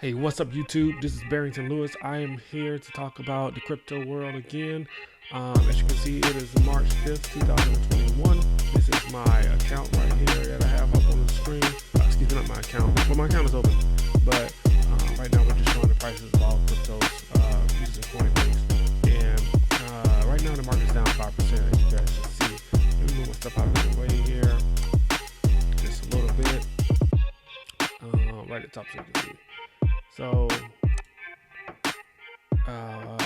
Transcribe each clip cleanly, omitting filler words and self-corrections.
Hey, what's up, YouTube? This is Barrington Lewis. I am here to talk about the crypto world again. As you can see, it is March 5th, 2021. This is my account right here that I have up on the screen. Excuse me, not my account, but my account is open. But right now, we're just showing the prices of all cryptos using Coinbase. And right now, the market's down 5%, as you guys can see. Let me move my stuff out of the way here just a little bit. Right at the top so you can see. So,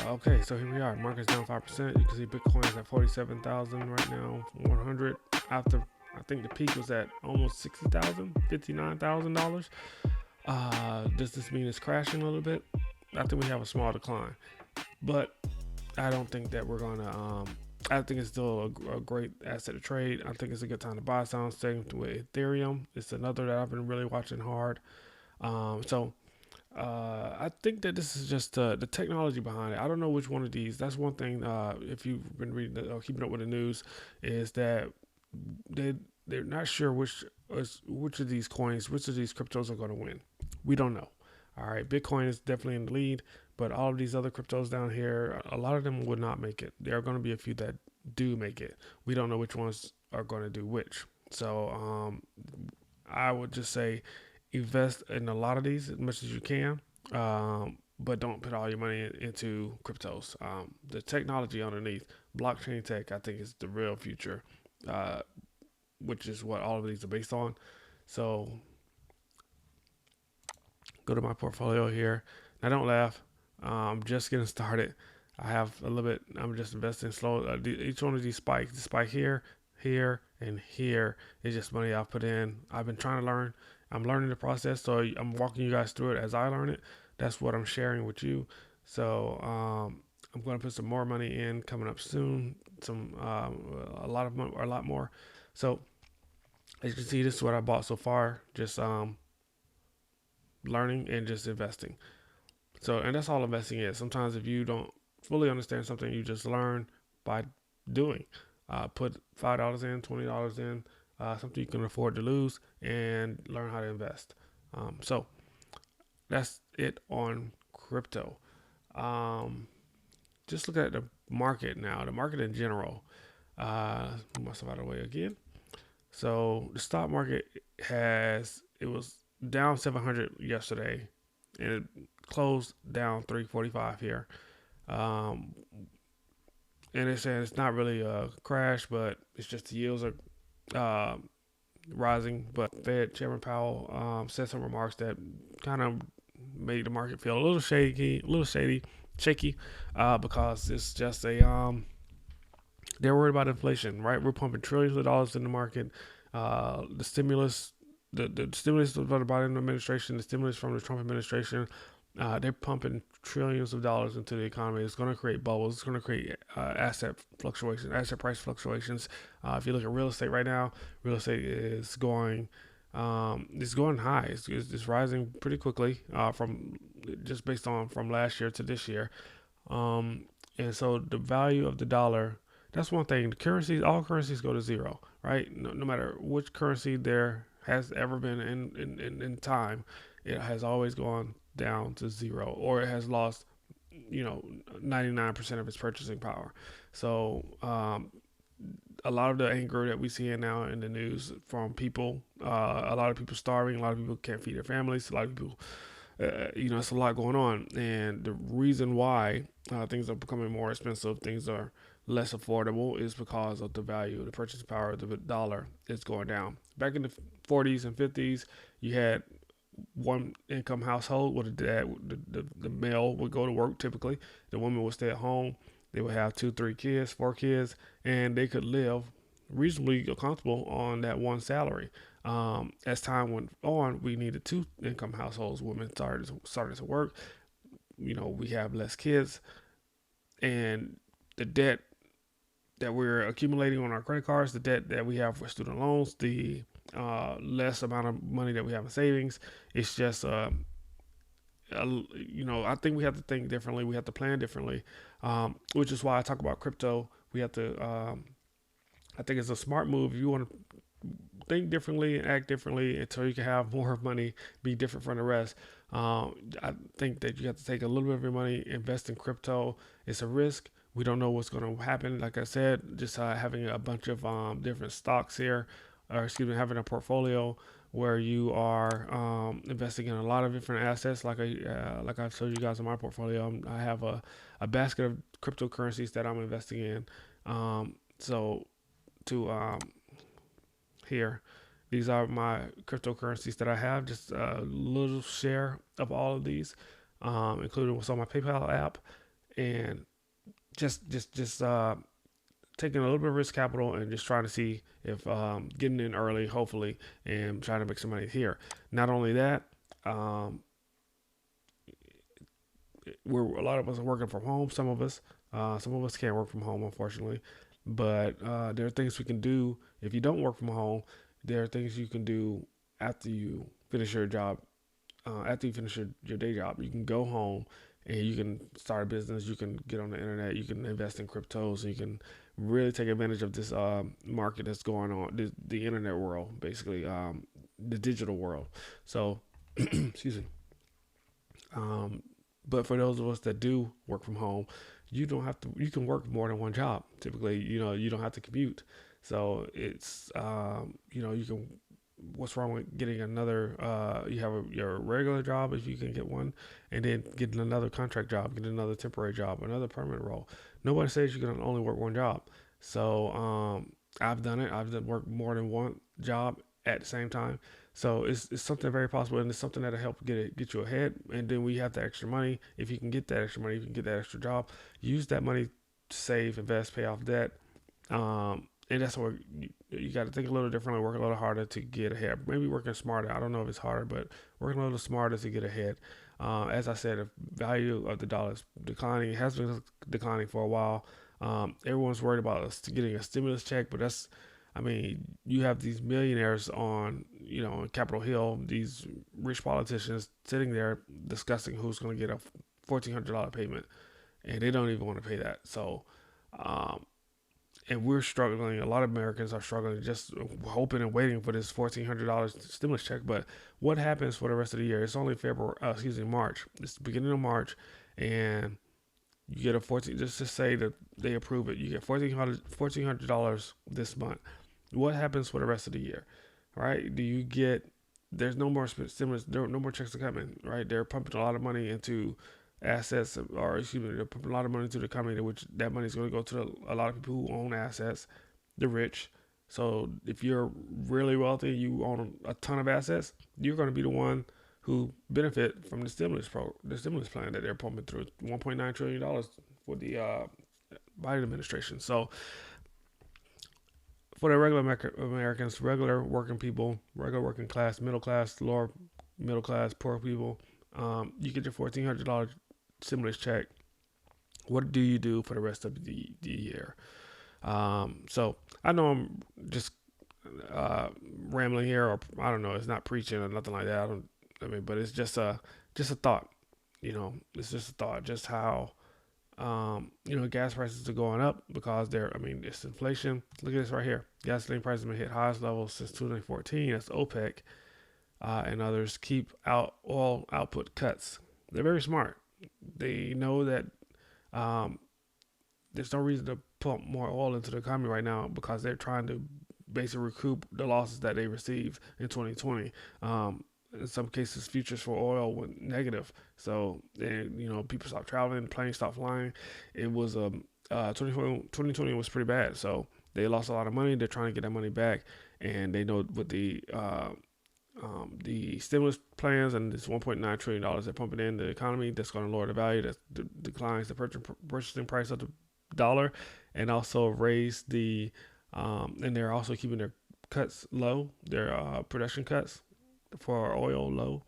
okay, so here we are. Market's down 5%. You can see Bitcoin is at 47,000 right now, 100. After, I think the peak was at almost 60,000, $59,000. Does this mean it's crashing a little bit? I think we have a small decline, but I don't think that we're gonna. I think it's still a great asset to trade. I think it's a good time to buy some. Same with Ethereum. It's another that I've been really watching hard. So I think that this is just the technology behind it. I don't know which one of these. That's one thing. If you've been reading or keeping up with the news, is that they they're not sure which of these coins, which of these cryptos are going to win. We don't know. All right, Bitcoin is definitely in the lead, but all of these other cryptos down here, a lot of them would not make it. There are going to be a few that do make it. We don't know which ones are going to do which. So I would just say invest in a lot of these as much as you can, but don't put all your money into cryptos. The technology underneath blockchain tech, I think, is the real future, uh, which is what all of these are based on. So go to my portfolio here. Now don't laugh. I'm just getting started. I have a little bit. I'm just investing slow. Each one of these spikes, the spike here, here, and here is just money I've put in. I've been trying to learn. I'm learning the process, so I'm walking you guys through it as I learn it. That's what I'm sharing with you. So I'm going to put some more money in coming up soon. Some a lot of money, or a lot more. So as you can see, this is what I bought so far. Just learning and just investing. So, and that's all investing is. Sometimes if you don't fully understand something, you just learn by doing. Put $5 in, $20 in, something you can afford to lose, and learn how to invest. So that's it on crypto. Um, just look at the market now. The market in general. Move myself out of the way again. So the stock market it was down 700 yesterday, and it closed down 345 here. Um, and they're saying it's not really a crash, but it's just the yields are uh, rising. But Fed Chairman Powell said some remarks that kind of made the market feel a little shaky, shaky, because it's just a they're worried about inflation, right? We're pumping trillions of dollars in the market. The stimulus, the stimulus of the Biden administration, the stimulus from the Trump administration, they're pumping trillions of dollars into the economy. It's going to create bubbles. It's going to create asset fluctuations, asset price fluctuations. If you look at real estate right now, real estate is going. It's going high. It's rising pretty quickly from just based on from last year to this year. And so the value of the dollar, that's one thing. The currencies, all currencies go to zero, right? No matter which currency there has ever been in time, it has always gone down to zero, or it has lost, 99% of its purchasing power. So a lot of the anger that we see now in the news from people, a lot of people starving, a lot of people can't feed their families, a lot of people it's a lot going on, and the reason why things are becoming more expensive, things are less affordable, is because of the value, the purchasing power of the dollar is going down. Back in the 40s and 50s, you had one income household with a dad. The male would go to work typically. The woman would stay at home. They would have two, three kids, four kids, and they could live reasonably comfortable on that one salary. As time went on, we needed two income households. Women started to work. We have less kids, and the debt that we're accumulating on our credit cards, the debt that we have for student loans, the less amount of money that we have in savings. It's just, I think we have to think differently. We have to plan differently, which is why I talk about crypto. We have to. I think it's a smart move if you want to think differently and act differently until you can have more money, be different from the rest. I think that you have to take a little bit of your money, invest in crypto. It's a risk. We don't know what's going to happen. Like I said, just having a bunch of different stocks here, or excuse me, having a portfolio where you are investing in a lot of different assets. Like I've showed you guys in my portfolio, I have a basket of cryptocurrencies that I'm investing in. So to here, these are my cryptocurrencies that I have. Just a little share of all of these, including what's on my PayPal app, and just taking a little bit of risk capital and just trying to see if getting in early, hopefully, and trying to make some money here. Not only that, um, we're a lot of us are working from home. Some of us can't work from home, unfortunately. But there are things we can do if you don't work from home. There are things you can do after you finish your job. After you finish your day job, you can go home and you can start a business. You can get on the internet. You can invest in cryptos. And you can really take advantage of this market that's going on, the internet world, basically, the digital world. So, excuse me. Um, but for those of us that do work from home, you don't have to. You can work more than one job. Typically, you don't have to commute. So it's you can. What's wrong with getting another? You have your regular job if you can get one, and then getting another contract job, getting another temporary job, another permanent role. Nobody says you can only work one job. So I've done it. I've done work more than one job at the same time. So it's something very possible, and it's something that'll help get you ahead. And then we have the extra money. If you can get that extra money, you can get that extra job. Use that money to save, invest, pay off debt. And that's where you got to think a little differently, work a little harder to get ahead. Maybe working smarter. I don't know if it's harder, but working a little smarter to get ahead. As I said, the value of the dollar is declining. It has been declining for a while. Everyone's worried about us getting a stimulus check, but I mean, you have these millionaires on Capitol Hill, these rich politicians sitting there discussing who's going to get a $1,400 payment, and they don't even want to pay that. So, um, and we're struggling. A lot of Americans are struggling, just hoping and waiting for this $1,400 stimulus check. But what happens for the rest of the year? It's only March. It's the beginning of March, and you get a 14. Just to say that they approve it, you get $1,400 this month. What happens for the rest of the year? Right? Do you get? There's no more stimulus. There are no more checks are coming. Right? They're pumping a lot of money into assets, or excuse me, they're pumping a lot of money into the economy, which that money is going to go to a lot of people who own assets, the rich. So if you're really wealthy, you own a ton of assets, you're going to be the one who benefit from the stimulus plan that they're pumping through, $1.9 trillion for the Biden administration. So for the regular Americans, regular working people, regular working class, middle class, lower middle class, poor people, you get your $1,400 stimulus check. What do you do for the rest of the year? So I know I'm just rambling here, or I don't know. It's not preaching or nothing like that. But it's just a thought. It's just a thought. Just how gas prices are going up because it's inflation. Look at this right here. Gasoline prices have been hit highest levels since 2014. That's OPEC and others keep out oil output cuts. They're very smart. They know that um, there's no reason to pump more oil into the economy right now because they're trying to basically recoup the losses that they received in 2020. In some cases, futures for oil went negative. So, people stopped traveling, planes stopped flying. It was 2020 was pretty bad. So they lost a lot of money. They're trying to get that money back, and they know with the stimulus plans and this $1.9 trillion they're pumping in the economy, that's going to lower the value, that declines the purchasing price of the dollar, and also raise and they're also keeping their cuts low, their production cuts for oil low.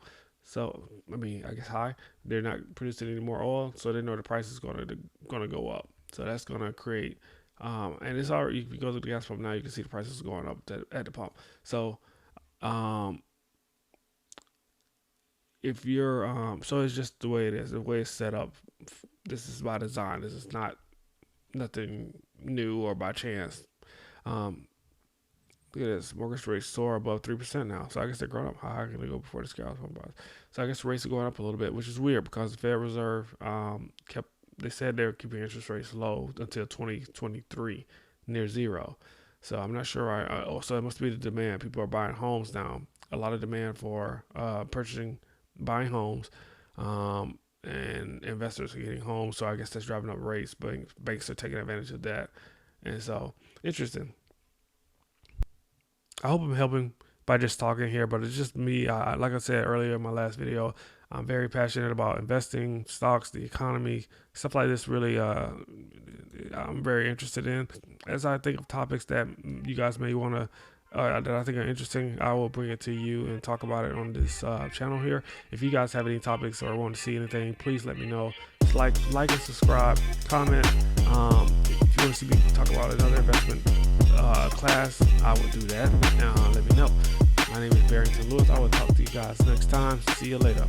So I guess high. They're not producing any more oil, so they know the price is going to go up. So that's going to create, and it's already, if you go to the gas pump now, you can see the prices going up at the pump. So um, if you're so it's just the way it is, the way it's set up. This is by design. This is not nothing new or by chance. um Look at this. Mortgage rates soar above 3% now. So I guess they're going up. How high can they go before the scales home buyers? So I guess the rates are going up a little bit, which is weird because the Federal Reserve they said they were keeping interest rates low until 2023, near zero. So I'm not sure. So it must be the demand. People are buying homes now. A lot of demand for buying homes, and investors are getting homes. So I guess that's driving up rates. But banks are taking advantage of that. And so interesting. I hope I'm helping by just talking here, but it's just me. Like I said earlier in my last video, I'm very passionate about investing, stocks, the economy, stuff like this. Really, I'm very interested in. As I think of topics that you guys may want to, that I think are interesting, I will bring it to you and talk about it on this channel here. If you guys have any topics or want to see anything, please let me know. Like and subscribe, comment. If you want to see me talk about another investment class, I will do that. Let me know. My name is Barrington Lewis. I will talk to you guys next time. See you later.